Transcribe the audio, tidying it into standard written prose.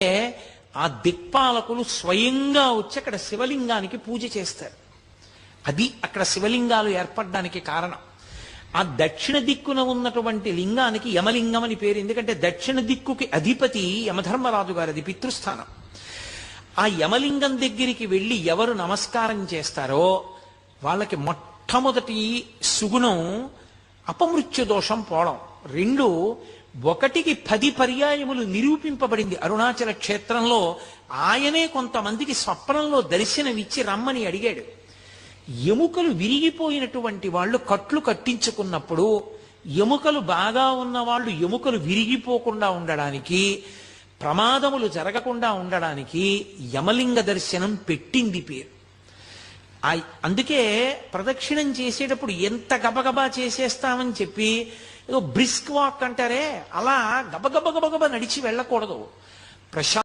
ఆ దిక్పాలకులు స్వయంగా వచ్చి అక్కడ శివలింగానికి పూజ చేస్తారు. అది అక్కడ శివలింగాలు ఏర్పడడానికి కారణం. ఆ దక్షిణ దిక్కున ఉన్నటువంటి లింగానికి యమలింగం అని పేరు. ఎందుకంటే దక్షిణ దిక్కుకి అధిపతి యమధర్మరాజు గారు, అది పితృస్థానం. ఆ యమలింగం దగ్గరికి వెళ్ళి ఎవరు నమస్కారం చేస్తారో వాళ్ళకి మొట్టమొదటి సుగుణం అపమృత్యు దోషం పోవడం. రెండు, 1కి 10 పర్యాయములు నిరూపింపబడింది. అరుణాచల క్షేత్రంలో ఆయనే కొంతమందికి స్వప్నంలో దర్శనమిచ్చి రమ్మని అడిగాడు. ఎముకలు విరిగిపోయినటువంటి వాళ్ళు కట్లు కట్టించుకున్నప్పుడు ఎముకలు బాగా ఉన్న వాళ్ళు ఎముకలు విరిగిపోకుండా ఉండడానికి, ప్రమాదములు జరగకుండా ఉండడానికి యమలింగ దర్శనం పెట్టింది పేరు. అందుకే ప్రదక్షిణం చేసేటప్పుడు ఎంత గబగబా చేసేస్తామని చెప్పి ఏదో బ్రిస్క్ వాక్ అంటారే, అలా గబగబ నడిచి వెళ్ళకూడదు.